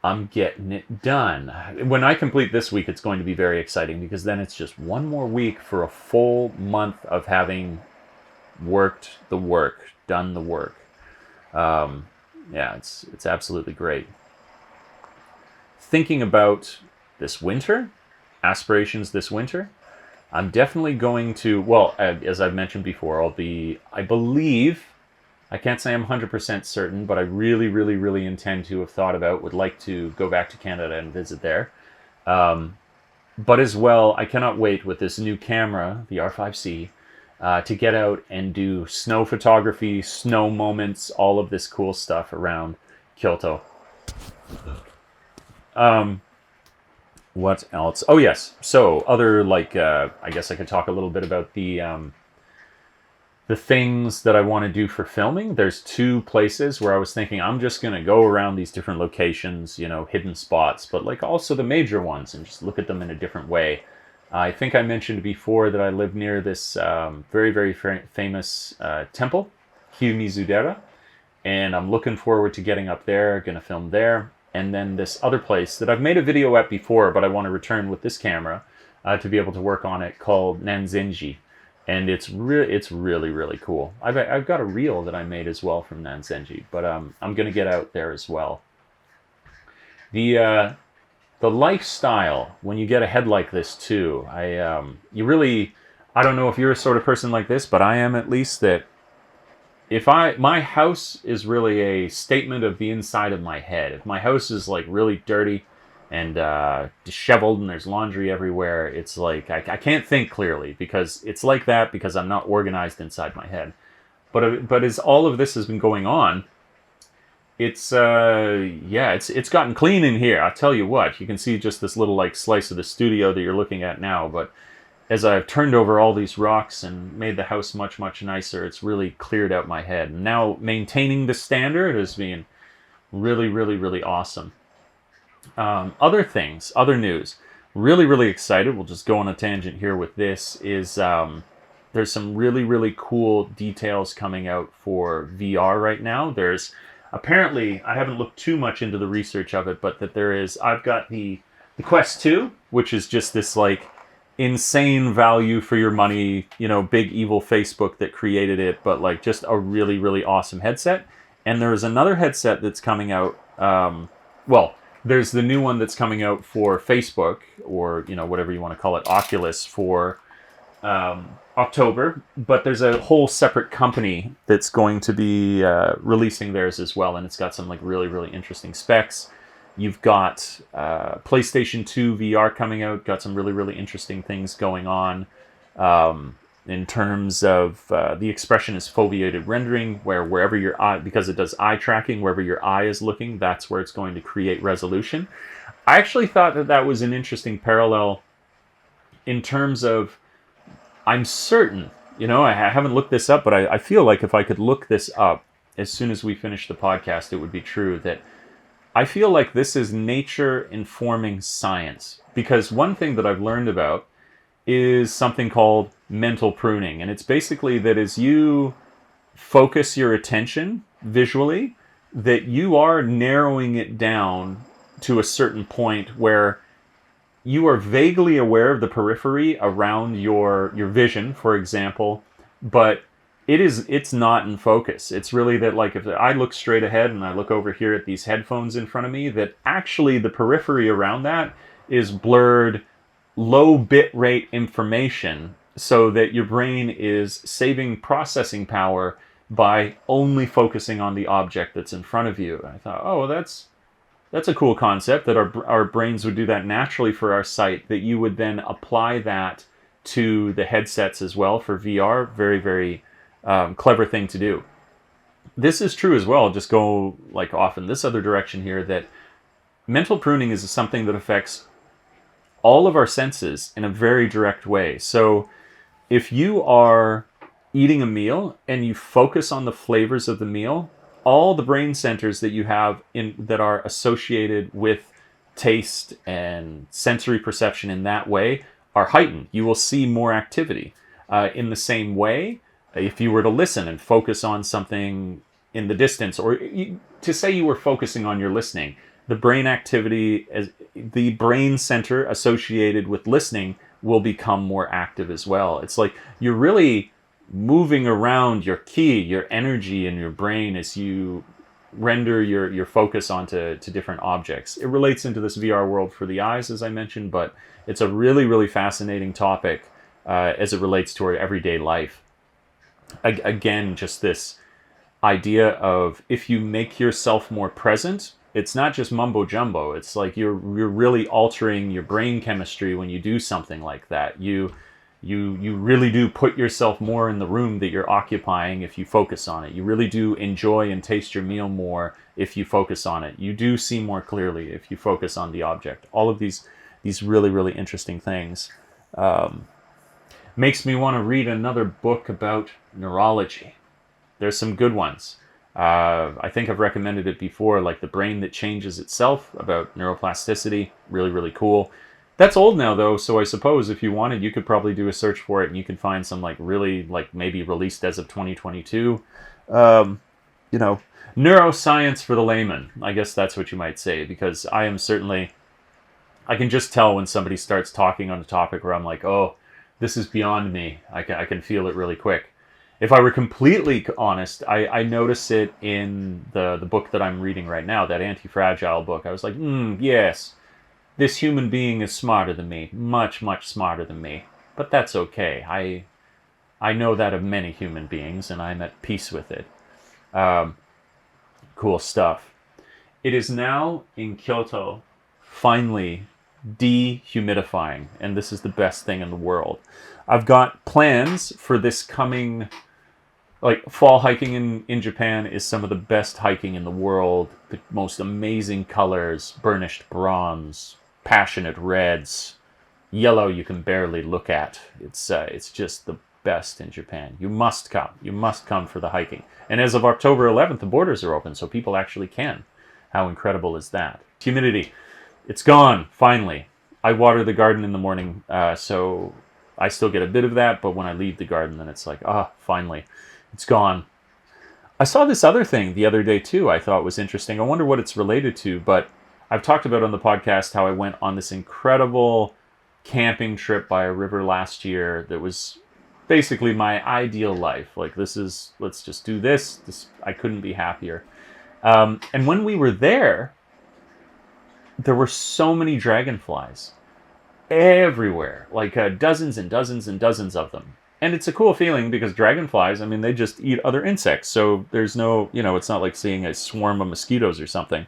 I'm getting it done. When I complete this week, it's going to be very exciting, because then it's just one more week for a full month of having worked the work, done the work. Yeah, it's absolutely great. Thinking about this winter, aspirations this winter, I'm definitely going to, well, as I've mentioned before, I believe, I can't say I'm 100% certain, but I really, really, really intend to have thought about, would like to go back to Canada and visit there. But as well, I cannot wait with this new camera, the R5C, to get out and do snow photography, snow moments, all of this cool stuff around Kyoto. What else? Oh yes. So other I guess I could talk a little bit about the things that I want to do for filming. There's two places where I was thinking I'm just going to go around these different locations, hidden spots, but like also the major ones and just look at them in a different way. I think I mentioned before that I live near this very, very famous temple, Kiyomizu-dera, and I'm looking forward to getting up there, going to film there. And then this other place that I've made a video at before, but I want to return with this camera to be able to work on it, called Nanzenji. And it's really, really cool. I've got a reel that I made as well from Nanzenji, but I'm going to get out there as well. The lifestyle, when you get a head like this too, I don't know if you're a sort of person like this, but I am at least, that my house is really a statement of the inside of my head. If my house is like really dirty and disheveled and there's laundry everywhere, it's like I can't think clearly, because it's like that because I'm not organized inside my head. But as all of this has been going on, it's gotten clean in here. I'll tell you what, you can see just this little like slice of the studio that you're looking at now, but as I've turned over all these rocks and made the house much, much nicer, it's really cleared out my head. And now maintaining the standard has been really, really, really awesome. Other things, other news, really, really excited. We'll just go on a tangent here with this, is there's some really, really cool details coming out for VR right now. There's apparently, I haven't looked too much into the research of it, but I've got the Quest 2, which is just this like insane value for your money, big evil Facebook that created it, but like just a really, really awesome headset. And there's another headset that's coming out, there's the new one that's coming out for Facebook, or whatever you want to call it, Oculus, for October, but there's a whole separate company that's going to be releasing theirs as well, and it's got some like really, really interesting specs. You've got PlayStation 2 VR coming out, got some really, really interesting things going on in terms of the expression is foveated rendering, where wherever your eye, because it does eye tracking, wherever your eye is looking, that's where it's going to create resolution. I actually thought that was an interesting parallel in terms of, I'm certain, I haven't looked this up, but I feel like if I could look this up as soon as we finish the podcast, it would be true, that I feel like this is nature informing science. Because one thing that I've learned about is something called mental pruning. And it's basically that as you focus your attention visually, that you are narrowing it down to a certain point where you are vaguely aware of the periphery around your vision, for example, but it's not in focus. It's really that, like, if I look straight ahead and I look over here at these headphones in front of me, that actually the periphery around that is blurred, low bit rate information, so that your brain is saving processing power by only focusing on the object that's in front of you. And I thought, oh, well, that's a cool concept, that our brains would do that naturally for our sight, that you would then apply that to the headsets as well for VR. Very, very clever thing to do. This is true as well, just go like off in this other direction here, that mental pruning is something that affects all of our senses in a very direct way. So if you are eating a meal and you focus on the flavors of the meal, all the brain centers that you have that are associated with taste and sensory perception in that way are heightened. You will see more activity. In the same way, if you were to listen and focus on something in the distance, or to say you were focusing on your listening, the brain activity, the brain center associated with listening will become more active as well. It's like you're really moving around your ki, your energy in your brain, as you render your focus onto different objects. It relates into this VR world for the eyes, as I mentioned, but it's a really, really fascinating topic as it relates to our everyday life. Again, just this idea of if you make yourself more present, it's not just mumbo jumbo. It's like you're really altering your brain chemistry when you do something like that. You really do put yourself more in the room that you're occupying if you focus on it. You really do enjoy and taste your meal more if you focus on it. You do see more clearly if you focus on the object. All of these really, really interesting things. Makes me want to read another book about neurology. There's some good ones. I think I've recommended it before, like The Brain That Changes Itself, about neuroplasticity. Really, really cool. That's old now, though, so I suppose if you wanted, you could probably do a search for it, and you could find some, like, really, like, maybe released as of 2022. You know, neuroscience for the layman. I guess that's what you might say, because I am certainly... I can just tell when somebody starts talking on a topic where I'm like, oh, this is beyond me. I can feel it really quick. If I were completely honest, I notice it in the book that I'm reading right now, that Antifragile book. I was like, yes, this human being is smarter than me, much, much smarter than me. But that's okay. I know that of many human beings, and I'm at peace with it. Cool stuff. It is now in Kyoto, finally dehumidifying, and this is the best thing in the world. I've got plans for this coming... Like, fall hiking in Japan is some of the best hiking in the world. The most amazing colors, burnished bronze, passionate reds, yellow you can barely look at. It's just the best in Japan. You must come. You must come for the hiking. And as of October 11th, the borders are open, so people actually can. How incredible is that? Humidity. It's gone, finally. I water the garden in the morning, so I still get a bit of that, but when I leave the garden, then it's like, finally. It's gone. I saw this other thing the other day too I thought was interesting. I wonder what it's related to, but I've talked about on the podcast how I went on this incredible camping trip by a river last year that was basically my ideal life. Like, let's just do this. I couldn't be happier. And when we were there were so many dragonflies everywhere, like dozens and dozens and dozens of them. And it's a cool feeling because dragonflies, I mean, they just eat other insects. So there's no, it's not like seeing a swarm of mosquitoes or something.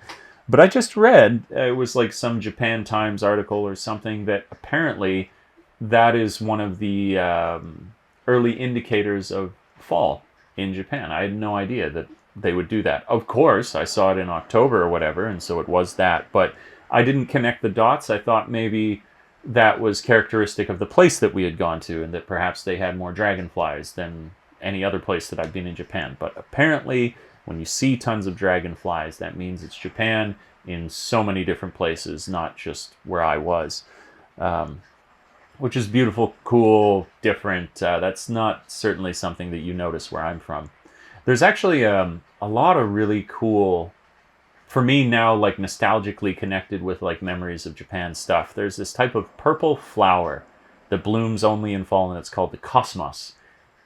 But I just read, it was like some Japan Times article or something, that apparently that is one of the early indicators of fall in Japan. I had no idea that they would do that. Of course, I saw it in October or whatever, and so it was that. But I didn't connect the dots. I thought maybe that was characteristic of the place that we had gone to, and that perhaps they had more dragonflies than any other place that I've been in Japan. But apparently, when you see tons of dragonflies, that means it's Japan in so many different places, not just where I was. Which is beautiful, cool, different. That's not certainly something that you notice where I'm from. There's actually a lot of really cool... For me now, like, nostalgically connected with, like, memories of Japan stuff, there's this type of purple flower that blooms only in fall, and it's called the cosmos.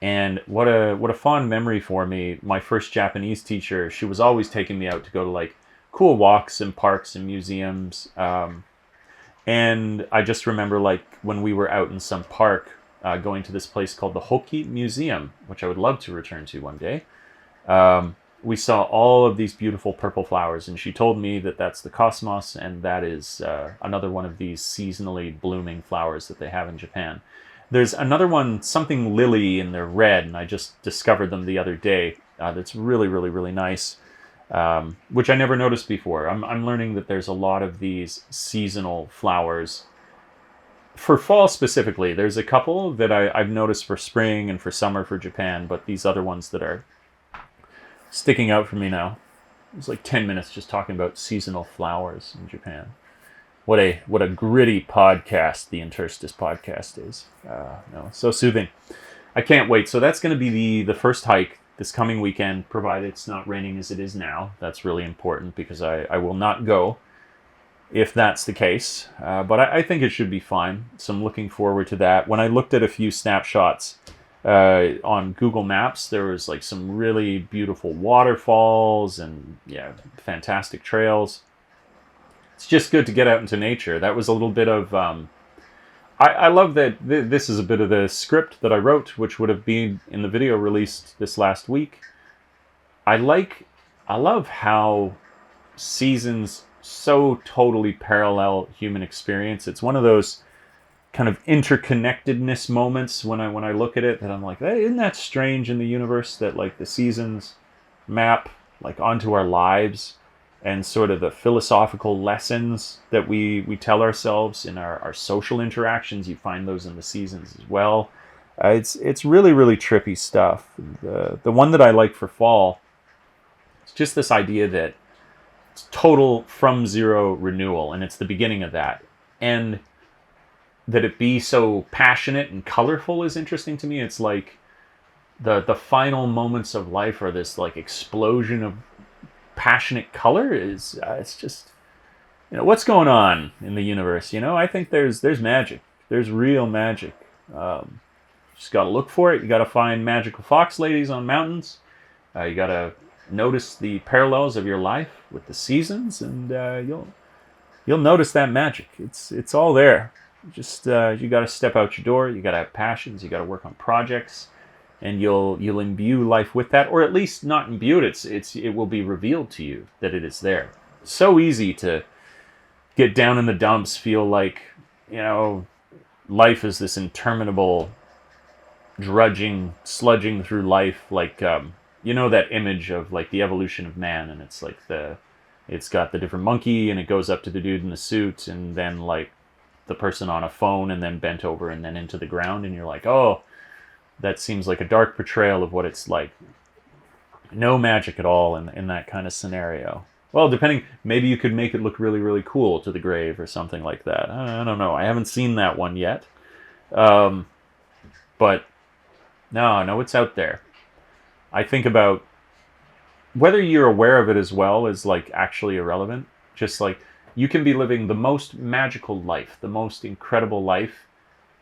And what a fond memory for me. My first Japanese teacher, she was always taking me out to go to, like, cool walks and parks and museums. And I just remember, like, when we were out in some park, going to this place called the Hoki Museum, which I would love to return to one day. We saw all of these beautiful purple flowers, and she told me that that's the cosmos, and that is another one of these seasonally blooming flowers that they have in Japan. There's another one, something lily, and they're red, and I just discovered them the other day. That's really, really, really nice, which I never noticed before. I'm learning that there's a lot of these seasonal flowers. For fall specifically, there's a couple that I've noticed for spring and for summer for Japan, but these other ones that are sticking out for me now. It's like 10 minutes just talking about seasonal flowers in Japan. What a gritty podcast the Interstice podcast is. So soothing. I can't wait. So that's going to be the first hike this coming weekend, provided it's not raining as it is now. That's really important because I will not go if that's the case. But I think it should be fine. So I'm looking forward to that. When I looked at a few snapshots on Google Maps, there was like some really beautiful waterfalls and fantastic trails. It's just good to get out into nature. That was a little bit of I love that this is a bit of the script that I wrote, which would have been in the video released this last week. I love how seasons so totally parallel human experience. It's one of those kind of interconnectedness moments when I look at it that I'm like, hey, isn't that strange in the universe that like the seasons map like onto our lives, and sort of the philosophical lessons that we tell ourselves in our social interactions. You find those in the seasons as well. It's really really trippy stuff. The one that I like for fall, it's just this idea that it's total from zero renewal, and it's the beginning of that. And that it be so passionate and colorful is interesting to me. It's like the final moments of life are this like explosion of passionate color. Is it's just, what's going on in the universe. I think there's magic. There's real magic. Just got to look for it. You got to find magical fox ladies on mountains. You got to notice the parallels of your life with the seasons, and you'll notice that magic. It's all there. Just you got to step out your door. You got to have passions. You got to work on projects, and you'll imbue life with that, or at least not imbue it. It will be revealed to you that it is there. So easy to get down in the dumps, feel like life is this interminable drudging, sludging through life, like that image of like the evolution of man, and it's like it's got the different monkey, and it goes up to the dude in the suit, and then like the person on a phone, and then bent over, and then into the ground, and you're like, oh, that seems like a dark portrayal of what it's like. No magic at all in that kind of scenario. Well, depending, maybe you could make it look really, really cool to the grave or something like that. I don't know. I haven't seen that one yet. But no, it's out there. I think about whether you're aware of it as well is like actually irrelevant. Just like you can be living the most magical life, the most incredible life,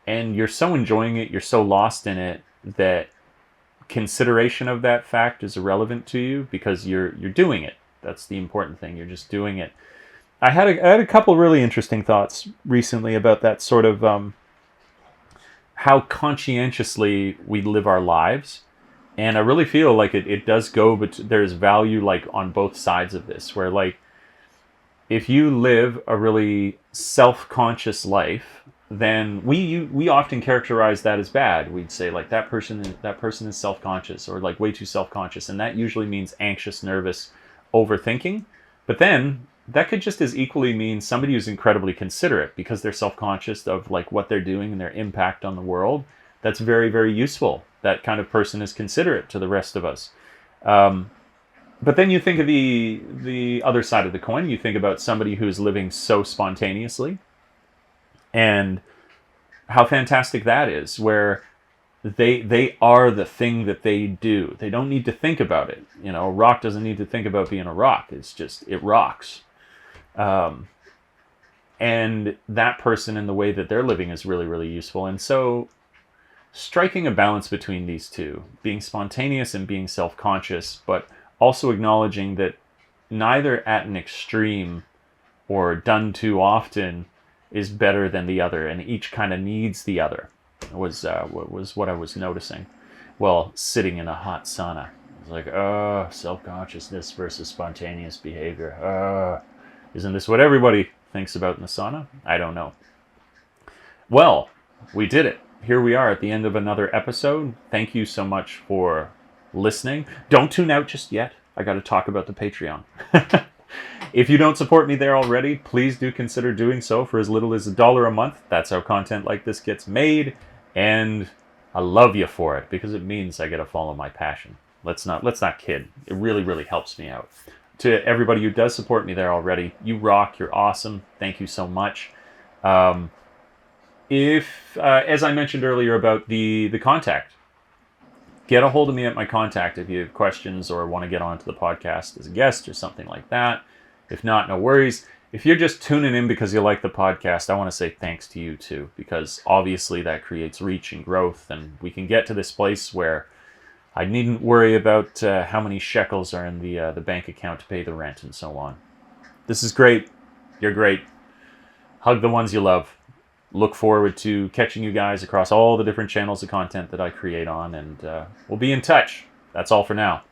and you're so enjoying it, you're so lost in it, that consideration of that fact is irrelevant to you because you're doing it. That's the important thing. You're just doing it. I had a couple really interesting thoughts recently about that sort of how conscientiously we live our lives. And I really feel like it does go, but there's value like on both sides of this, where like if you live a really self-conscious life, then we often characterize that as bad. We'd say like that person is self-conscious, or like way too self-conscious, and that usually means anxious, nervous, overthinking. But then that could just as equally mean somebody who's incredibly considerate because they're self-conscious of like what they're doing and their impact on the world. That's very, very useful. That kind of person is considerate to the rest of us. But then you think of the other side of the coin. You think about somebody who's living so spontaneously, and how fantastic that is, where they are the thing that they do. They don't need to think about it. A rock doesn't need to think about being a rock. It's just, it rocks. And that person and the way that they're living is really, really useful. And so striking a balance between these two, being spontaneous and being self-conscious, but also acknowledging that neither at an extreme or done too often is better than the other, and each kind of needs the other, was what I was noticing while sitting in a hot sauna. It's like, self-consciousness versus spontaneous behavior. Isn't this what everybody thinks about in the sauna? I don't know. Well, we did it. Here we are at the end of another episode. Thank you so much for listening. Don't tune out just yet. I got to talk about the Patreon. If you don't support me there already, please do consider doing so for as little as $1 a month. That's how content like this gets made, and I love you for it because it means I get to follow my passion. Let's not kid. It really, really helps me out. To everybody who does support me there already, you rock. You're awesome. Thank you so much. If, as I mentioned earlier about the contact, get a hold of me at my contact if you have questions or want to get onto the podcast as a guest or something like that. If not, no worries. If you're just tuning in because you like the podcast, I want to say thanks to you too, because obviously that creates reach and growth, and we can get to this place where I needn't worry about how many shekels are in the bank account to pay the rent and so on. This is great. You're great. Hug the ones you love. look forward to catching you guys across all the different channels of content that I create on, and we'll be in touch. That's all for now.